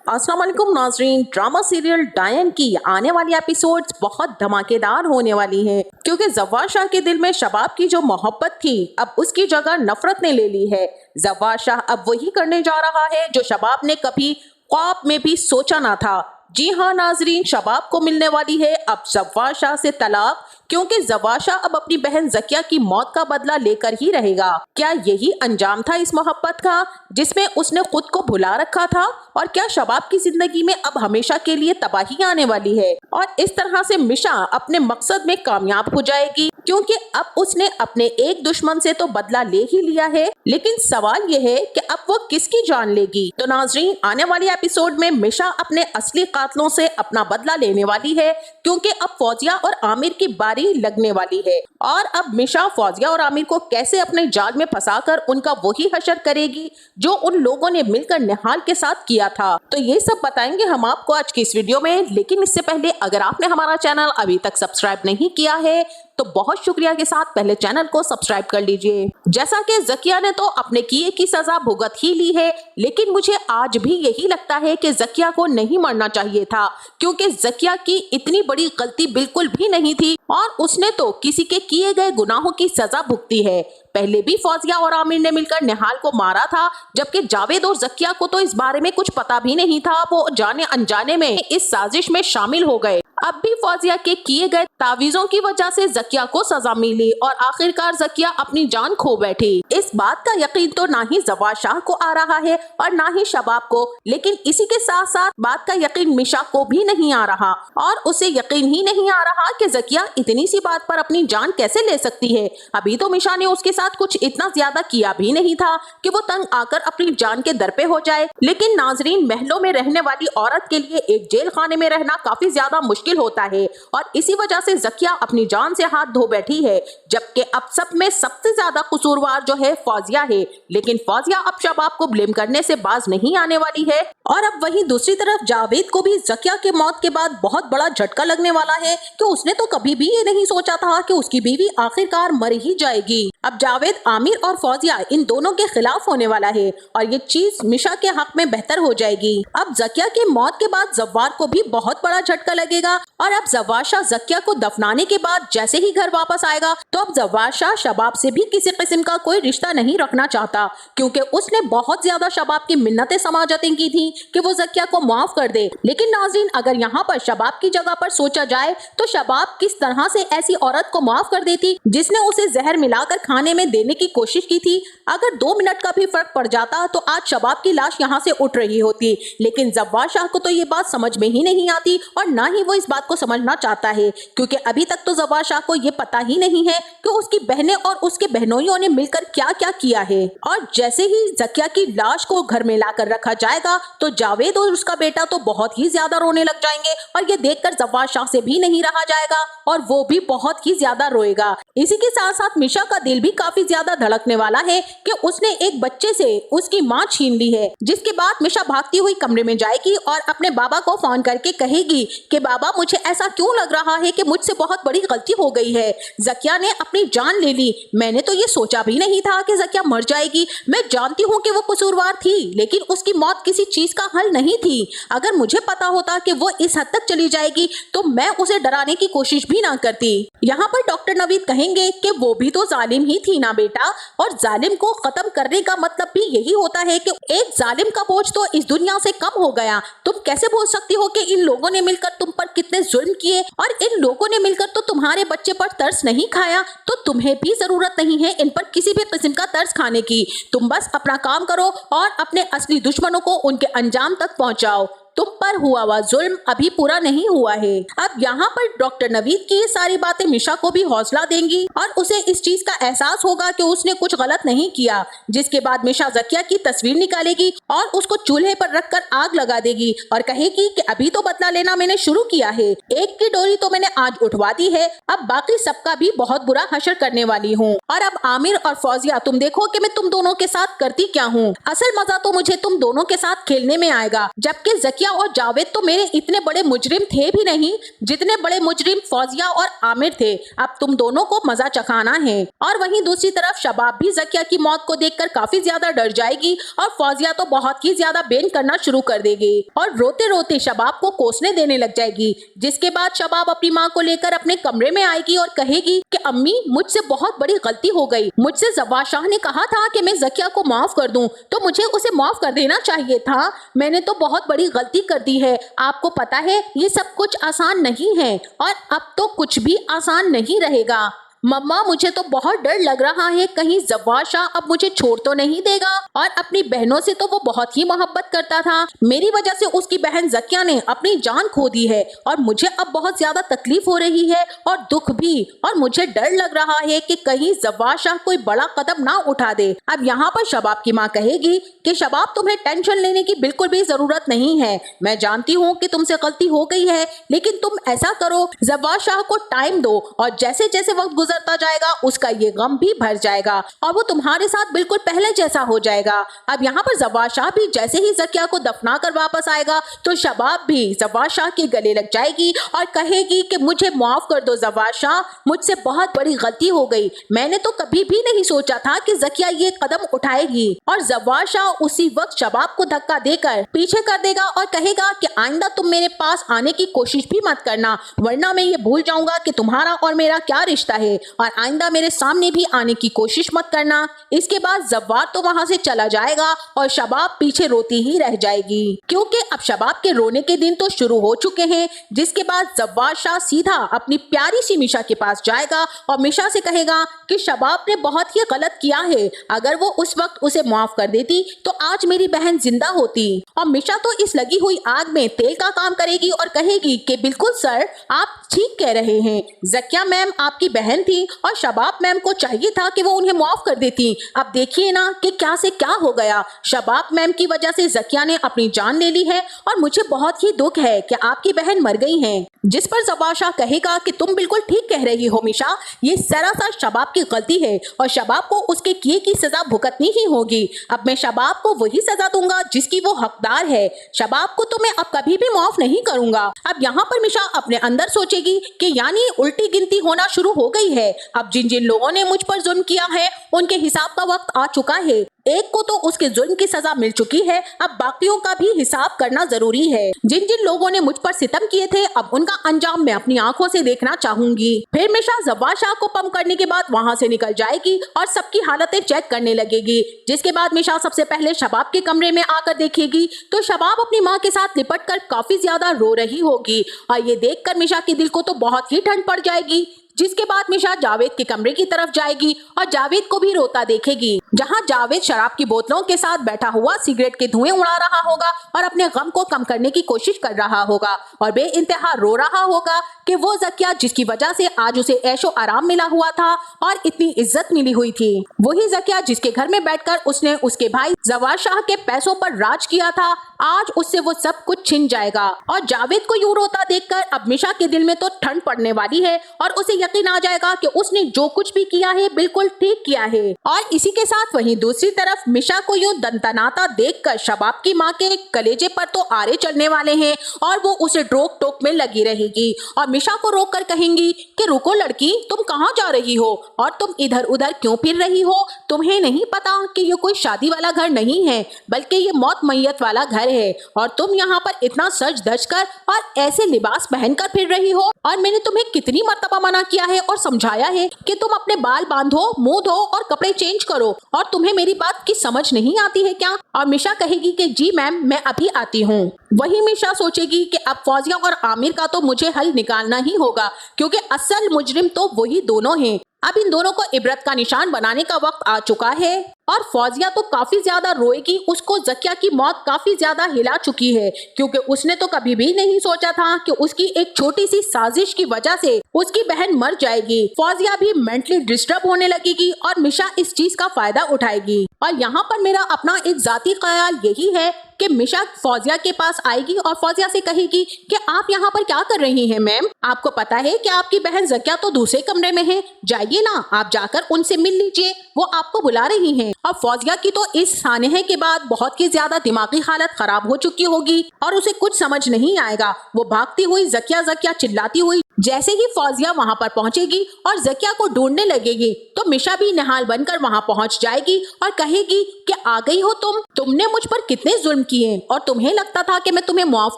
अस्सलाम वालेकुम नाजरीन। ड्रामा सीरियल डायन की आने वाली एपिसोड्स बहुत धमाकेदार होने वाली हैं, क्योंकि जव्वार शाह के दिल में शबाब की जो मोहब्बत थी अब उसकी जगह नफरत ने ले ली है। जव्वार शाह अब वही करने जा रहा है जो शबाब ने कभी ख्वाब में भी सोचा ना था। जी हाँ नाजरीन, शबाब को मिलने वाली है अब जव्वार शाह से तलाक, क्योंकि जव्वार शाह अब अपनी बहन जकिया की मौत का बदला लेकर ही रहेगा। क्या यही अंजाम था इस मोहब्बत का जिसमें उसने खुद को भुला रखा था? और क्या शबाब की जिंदगी में अब हमेशा के लिए तबाही आने वाली है और इस तरह से मिशा अपने मकसद में कामयाब हो जाएगी? क्योंकि अब उसने अपने एक दुश्मन से तो बदला ले ही लिया है, लेकिन सवाल यह है कि अब वो किसकी जान लेगी। तो नाजरीन, आने वाली एपिसोड में मिशा अपने असली कातलों से अपना बदला लेने वाली है, क्योंकि अब फौजिया और आमिर की बारी लगने वाली है और अब मिशा फौजिया और आमिर को कैसे अपने जाल में फंसाकर उनका वही हशर करेगी जो उन लोगों ने मिलकर निहाल के साथ किया था। तो ये सब बताएंगे हम आपको आज की इस वीडियो में, लेकिन इससे पहले अगर आपने हमारा चैनल अभी तक सब्सक्राइब नहीं किया है तो बहुत शुक्रिया के साथ पहले चैनल को सब्सक्राइब कर लीजिए। जैसा कि जकिया ने तो अपने किए की सजा भुगत ही ली है, लेकिन मुझे आज भी यही लगता है कि जकिया को नहीं मरना चाहिए था, क्योंकि जकिया की इतनी बड़ी गलती बिल्कुल भी नहीं थी और उसने तो किसी के किए गए गुनाहों की सजा भुगती है। पहले भी फौजिया और आमिर ने मिलकर निहाल को मारा था, जबकि जावेद और जकिया को तो इस बारे में कुछ पता भी नहीं था। वो जाने अनजाने में इस साजिश में शामिल हो गए। अब भी फौजिया के किए गए तावीज़ों की वजह से जकिया को सजा मिली और आखिरकार जकिया अपनी जान खो बैठी। इस बात का यकीन तो ना ही जव्वार शाह को आ रहा है और ना ही शबाब को, लेकिन इसी के साथ साथ बात का यकीन मिशा को भी नहीं आ रहा और उसे यकीन ही नहीं आ रहा कि जकिया इतनी सी बात पर अपनी जान कैसे ले सकती है। अभी तो मिशा ने उसके साथ कुछ इतना ज्यादा किया भी नहीं था कि वो तंग आकर अपनी जान के दर पे हो जाए। लेकिन नाजरीन, महलों में रहने वाली औरत के लिए एक जेल खाने में रहना काफी ज्यादा मुश्किल होता है और इसी वजह से जकिया अपनी जान से हाथ धो बैठी है, जबकि अब सब में सबसे ज्यादा कसूरवार जो है फौजिया है। लेकिन फौजिया अब शबाब को ब्लेम करने से बाज नहीं आने वाली है और अब वहीं दूसरी तरफ जावेद को भी जकिया के मौत के बाद बहुत बड़ा झटका लगने वाला है कि उसने तो कभी भी ये नहीं सोचा था कि उसकी बीवी आखिरकार मर ही जाएगी। अब जावेद, आमिर और फौजिया इन दोनों के खिलाफ होने वाला है और ये चीज मिशा के हक में बेहतर हो जाएगी। अब जकिया के मौत के बाद जव्वार को भी बहुत बड़ा झटका लगेगा और अब जव्वार शाह जकिया को दफनाने के बाद जैसे ही घर वापस आएगा तो अब जव्वार शाह शबाब से भी किसी किस्म का कोई रिश्ता नहीं रखना चाहता, क्योंकि उसने बहुत ज्यादा शबाब की मिन्नतें समाजतें की थी कि वो जकिया को माफ कर दे। लेकिन नाज़रीन, अगर यहाँ पर शबाब की जगह पर सोचा जाए तो शबाब किस तरह से ऐसी औरत को माफ कर देती जिसने उसे जहर मिलाकर खाने में देने की कोशिश की थी। अगर 2 मिनट का भी फर्क पड़ जाता तो आज शबाब की लाश यहाँ से उठ रही होती, लेकिन जव्वार शाह को तो ये बात समझ में ही नहीं आती और ना ही वो इस बात को समझना चाहता है, क्योंकि अभी तक तो जव्वार शाह को ये पता ही नहीं है कि उसकी बहनें और उसके बहनोइयों ने मिलकर क्या क्या किया है। और जैसे ही जकिया की लाश को घर में लाकर रखा जाएगा तो जावेद और उसका बेटा तो बहुत ही ज्यादा रोने लग जाएंगे और ये देखकर जव्वार शाह से भी नहीं रहा जाएगा और वो भी बहुत ही ज्यादा रोएगा। इसी के साथ साथ मिशा का दिल भी काफी ज्यादा धड़कने वाला है कि उसने एक बच्चे से उसकी माँ छीन ली है, जिसके बाद मिशा भागती हुई कमरे में जाएगी और अपने बाबा को फोन करके कहेगी कि बाबा, मुझे ऐसा क्यों लग रहा है कि मुझसे बहुत बड़ी गलती हो गई है। जकिया ने अपनी जान ले ली। मैंने तो ये सोचा भी नहीं था कि जकिया मर जाएगी। मैं जानती हूँ कि वो कसूरवार थी, लेकिन उसकी मौत किसी चीज का हल नहीं थी। अगर मुझे पता होता कि वो इस हद तक चली जाएगी तो मैं उसे डराने की कोशिश भी ना करती। यहाँ पर डॉक्टर नवीद कहेंगे कि वो भी तो जालिम ही थी ना बेटा, और जालिम को खत्म करने का मतलब भी यही होता है कि एक जालिम का बोझ तो इस दुनिया से कम हो गया। तुम कैसे बोल सकती हो कि इन लोगों ने मिलकर तुम पर कितने जुल्म किए और इन लोगों ने मिलकर तो तुम्हारे बच्चे पर तरस नहीं खाया, तो तुम्हें भी जरूरत नहीं है इन पर किसी भी किस्म का तरस खाने की। तुम बस अपना काम करो और अपने असली दुश्मनों को उनके अंजाम तक पहुंचाओ। तुम पर हुआ जुल्म अभी पूरा नहीं हुआ है। अब यहाँ पर डॉक्टर नवीद की ये सारी बातें मिशा को भी हौसला देंगी और उसे इस चीज का एहसास होगा कि उसने कुछ गलत नहीं किया। जिसके बाद मिशा जकिया की तस्वीर निकालेगी और उसको चूल्हे पर रखकर आग लगा देगी और कहेगी कि अभी तो बदला लेना मैंने शुरू किया है, एक की डोरी तो मैंने आज उठवा दी है, अब बाकी सबका भी बहुत बुरा हशर करने वाली हूँ। और अब आमिर और फौजिया, तुम देखो कि मैं तुम दोनों के साथ करती क्या हूँ। असल मजा तो मुझे तुम दोनों के साथ खेलने में आएगा। जबकि जकिया और जावेद तो मेरे इतने बड़े मुजरिम थे भी नहीं जितने बड़े मुजरिम फौजिया और आमिर थे। अब तुम दोनों को मजा चखाना है। और वहीं दूसरी तरफ शबाब भी ज़किया की मौत को देखकर काफी ज्यादा डर जाएगी और फौजिया तो बहुत ही ज्यादा बेन करना शुरू कर देगी और रोते रोते शबाब को कोसने देने लग जाएगी। जिसके बाद शबाब अपनी माँ को लेकर अपने कमरे में आएगी और कहेगी कि अम्मी, मुझसे बहुत बड़ी गलती हो गई। मुझसे जवार शाह ने कहा था कि मैं ज़किया को माफ कर दूं, तो मुझे उसे माफ कर देना चाहिए था। मैंने तो बहुत बड़ी गलती कर दी है। आपको पता है ये सब कुछ आसान नहीं है और अब तो कुछ भी आसान नहीं रहेगा। मम्मा, मुझे तो बहुत डर लग रहा है, कहीं जवार शाह अब मुझे छोड़ तो नहीं देगा। और अपनी बहनों से तो वो बहुत ही मोहब्बत करता था। मेरी वजह से उसकी बहन ज़किया ने अपनी जान खो दी है और मुझे अब बहुत ज्यादा तकलीफ हो रही है और दुख भी। और मुझे डर लग रहा है कि कहीं जवार शाह कोई बड़ा कदम ना उठा दे। अब यहाँ पर शबाब की माँ कहेगी कि शबाब, तुम्हें टेंशन लेने की बिल्कुल भी जरूरत नहीं है। मैं जानती हूँ कि तुमसे गलती हो गई है, लेकिन तुम ऐसा करो, जवार शाह को टाइम दो और जैसे जैसे वक्त गुजरता जाएगा उसका ये गम भी भर जाएगा और वो तुम्हारे साथ बिल्कुल पहले जैसा हो जाएगा। अब यहाँ पर जवार शाह भी जैसे ही ज़किया को दफना कर वापस आएगा तो शबाब भी जवार शाह के गले लग जाएगी और कहेगी कि मुझे माफ कर दो जवार शाह, मुझसे बहुत बड़ी गलती हो गई। मैंने तो कभी भी नहीं सोचा था कि ज़किया ये कदम उठाएगी। और जवार शाह उसी वक्त शबाब को धक्का देकर पीछे कर देगा और कहेगा कि आइंदा तुम मेरे पास आने की कोशिश भी मत करना, वरना मैं ये भूल जाऊंगा कि तुम्हारा और मेरा क्या रिश्ता है और आइंदा मेरे सामने भी आने की कोशिश मत करना। इसके बाद जवार तो वहां से चला जाएगा और शबाब पीछे रोती ही रह जाएगी, क्योंकि अब शबाब के रोने के दिन तो शुरू हो चुके हैं। जिसके बाद जवार शाह सीधा अपनी प्यारी सी मिशा के पास जाएगा और मिशा से कहेगा कि शबाब ने बहुत ही गलत किया है, अगर वो उस वक्त उसे माफ कर देती तो आज मेरी बहन जिंदा होती। और मिशा तो इस लगी हुई आग में तेल का काम करेगी और कहेगी कि बिल्कुल सर, आप ठीक कह रहे हैं, ज़किया मैम आपकी बहन थी और शबाब मैम को चाहिए था कि वो उन्हें माफ कर देती। अब देखिए ना कि क्या से क्या हो गया। शबाब मैम की वजह से ज़किया ने अपनी जान ले ली है और मुझे बहुत ही दुख है कि आपकी बहन मर गई है। जिस पर जवार शाह कहेगा कि तुम बिल्कुल ठीक कह रही हो मिशा, ये सरासर शबाब की गलती है और शबाब को उसके किए की सजा भुगतनी ही होगी। अब मैं शबाब को वही सजा दूंगा जिसकी वो हकदार है। शबाब को तो मैं अब कभी भी माफ नहीं करूंगा। अब यहाँ पर मिशा अपने अंदर सोचेगी कि यानी उल्टी गिनती होना शुरू हो गई है। अब जिन जिन लोगों ने मुझ पर जुल्म किया है उनके हिसाब का वक्त आ चुका है। एक को तो उसके जुल्म की सजा मिल चुकी है, अब बाकियों का भी हिसाब करना जरूरी है। जिन जिन लोगों ने मुझ पर सितम किए थे अब उनका अंजाम मैं अपनी आंखों से देखना चाहूंगी। फिर मिशा जवार शाह को पंप करने के बाद वहां से निकल जाएगी और सबकी हालतें चेक करने लगेगी। जिसके बाद मिशा सबसे पहले शबाब के कमरे में आकर देखेगी तो शबाब अपनी माँ के साथ लिपट कर काफी ज्यादा रो रही होगी और ये देखकर मिशा के दिल को तो बहुत ही ठंड पड़ जाएगी। जिसके बाद मिशा जावेद के कमरे की तरफ जाएगी और जावेद को भी रोता देखेगी, जहां जावेद शराब की बोतलों के साथ बैठा हुआ सिगरेट के धुएं उड़ा रहा होगा और अपने गम को कम करने की कोशिश कर रहा होगा और बेइंतहा रो रहा होगा कि वो ज़किया जिसकी वजह से आज उसे ऐशो आराम मिला हुआ था और इतनी इज्जत मिली हुई थी, वही ज़किया जिसके घर में बैठकर उसने उसके भाई जवार शाह के पैसों पर राज किया था, आज उससे वो सब कुछ छिन जाएगा। और जावेद को यूं रोता देखकर अब मिशा के दिल में तो ठंड पड़ने वाली है और उसे यकीन आ जाएगा कि उसने जो कुछ भी किया है बिल्कुल ठीक किया है। और इसी के साथ वहीं दूसरी तरफ मिशा को यूं दंतनाता देखकर शबाब की माँ के कलेजे पर तो आरे चढ़ने वाले हैं और वो उसे रोक टोक में लगी रहेगी और मिशा को रोक कर कहेंगी कि रुको लड़की, तुम कहाँ जा रही हो और तुम इधर उधर क्यों फिर रही हो? तुम्हें नहीं पता कि ये कोई शादी वाला घर नहीं है बल्कि ये मौत मैयत वाला घर है और तुम यहाँ पर इतना सज धज कर और ऐसे लिबास पहनकर फिर रही हो। और मैंने तुम्हें कितनी मर्तबा मना किया है और समझाया है कि तुम अपने बाल बांधो, मुंह धो और कपड़े चेंज करो और तुम्हें मेरी बात की समझ नहीं आती है क्या? और मिशा कहेगी कि जी मैम, मैं अभी आती हूँ। वही मिशा सोचेगी कि अब फौजिया और आमिर का तो मुझे हल निकालना ही होगा क्योंकि असल मुजरिम तो वही दोनों हैं। अब इन दोनों को इबरत का निशान बनाने का वक्त आ चुका है और फौजिया तो काफी ज्यादा रोएगी। उसको ज़किया की मौत काफी ज्यादा हिला चुकी है क्योंकि उसने तो कभी भी नहीं सोचा था कि उसकी एक छोटी सी साजिश की वजह से उसकी बहन मर जाएगी। फौजिया भी मेंटली डिस्टर्ब होने लगेगी और मिशा इस चीज का फायदा उठाएगी। और यहाँ पर मेरा अपना एक जाती ख्याल यही है कि मिशा फौजिया के पास आएगी और फौजिया से कहेगी कि आप यहाँ पर क्या कर रही हैं मैम? आपको पता है कि आपकी बहन ज़किया तो दूसरे कमरे में है, जाइए ना, आप जाकर उनसे मिल लीजिए, वो आपको बुला रही हैं। अब फौजिया की तो इस सानहे के बाद बहुत ही ज्यादा दिमागी हालत खराब हो चुकी होगी और उसे कुछ समझ नहीं आएगा। वो भागती हुई जकिया जकिया चिल्लाती हुई जैसे ही फौजिया वहां पर पहुंचेगी और जकिया को ढूंढने लगेगी तो मिशा भी निहाल बनकर वहां पहुंच जाएगी और कहेगी कि आ गई हो तुमने मुझ पर कितने जुल्म किए और तुम्हें लगता था कि मैं तुम्हें माफ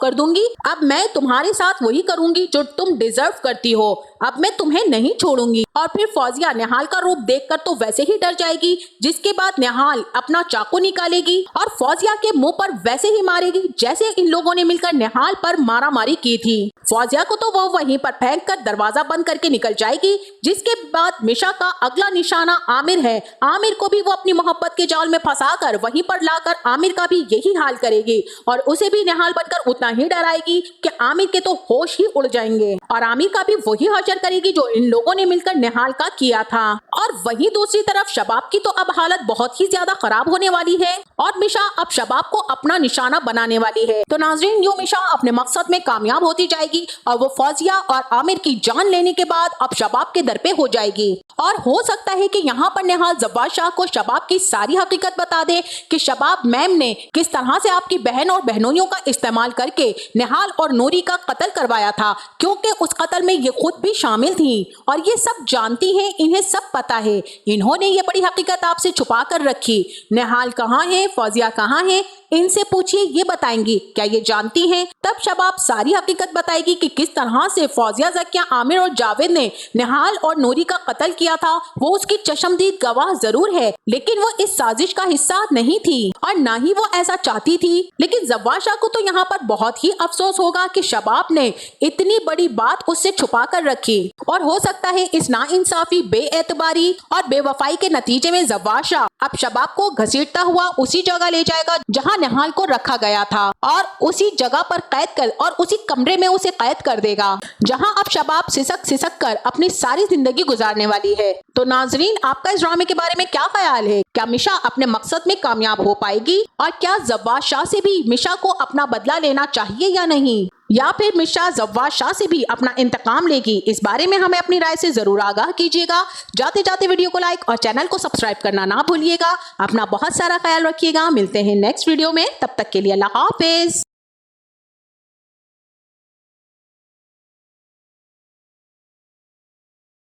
कर दूंगी। अब मैं तुम्हारे साथ वही करूंगी जो तुम डिजर्व करती हो। अब मैं तुम्हें नहीं छोड़ूंगी। और फिर फौजिया निहाल का रूप देखकर तो वैसे ही डर जाएगी, जिसके बाद निहाल अपना चाकू निकालेगी और फौजिया के मुंह पर वैसे ही मारेगी जैसे इन लोगों ने मिलकर निहाल पर मारामारी की थी। फौजिया को तो वो वहीं पर फेंक कर दरवाजा बंद करके निकल जाएगी। जिसके बाद मिशा का अगला निशाना आमिर है। आमिर को भी वो अपनी मोहब्बत के जाल में फंसाकर वहीं पर लाकर आमिर का भी यही हाल करेगी और उसे भी निहाल बनकर उतना ही डराएगी कि आमिर के तो होश ही उड़ जाएंगे और आमिर का भी वही हशर करेगी जो इन लोगों ने मिलकर निहाल का किया था। और वहीं दूसरी तरफ शबाब की तो अब हालत बहुत ही ज्यादा खराब होने वाली है और मिशा अब शबाब को अपना निशाना बनाने वाली है। तो नाज़रीन, यूं मिशा अपने मकसद में कामयाब होती जाएगी और वो फौजिया और आमिर की जान लेने के बाद अब शबाब के दर पे हो जाएगी। और हो सकता है कि यहाँ पर निहाल जव्वाद शाह को शबाब की सारी हकीकत बता दे कि शबाब मैम ने किस तरह से आपकी बहन और बहनोइयों का इस्तेमाल करके निहाल और नूरी का कत्ल करवाया था, क्योंकि उस कत्ल में ये खुद भी शामिल थी और ये सब जानती हैं, इन्हें सब पता है। इन्होंने ये बड़ी हकीकत आपसे छुपा कर रखी। निहाल कहाँ है, फौजिया कहाँ है, इनसे पूछिए, ये बताएंगी। क्या ये जानती हैं? तब शबाब सारी हकीकत बताएगी कि किस तरह से फौजिया, जकिया, आमिर और जावेद ने निहाल और नूरी का कत्ल किया था। वो उसकी चशमदीद गवाह जरूर है, लेकिन वो इस साजिश का हिस्सा नहीं थी और ना ही वो ऐसा चाहती थी। लेकिन जव्वाद शाह को तो यहाँ पर बहुत ही अफसोस होगा कि शबाब ने इतनी बड़ी बात उससे छुपा कर रखी और हो सकता है इस नाइंसाफी, बेएतबारी और बेवफाई के नतीजे में जव्वाद शाह अब शबाब को घसीटता हुआ उसी जगह ले जाएगा जहाँ निहाल को रखा गया था और उसी जगह पर कैद कर और उसी कमरे में उसे कैद कर देगा जहां अब शबाब सिसक सिसक कर अपनी सारी जिंदगी गुजारने वाली है। तो नाजरीन, आपका इस ड्रामे के बारे में क्या ख्याल है? क्या मिशा अपने मकसद में कामयाब हो पाएगी और क्या जव्वाद शाह से भी मिशा को अपना बदला लेना चाहिए या नहीं, या फिर मिशा जव्वाद शाह से भी अपना इंतकाम लेगी? इस बारे में हमें अपनी राय से जरूर आगाह कीजिएगा। जाते जाते वीडियो को लाइक और चैनल को सब्सक्राइब करना ना भूलिएगा। अपना बहुत सारा ख्याल रखिएगा। मिलते हैं नेक्स्ट वीडियो में, तब तक के लिए अल्लाह हाफिज।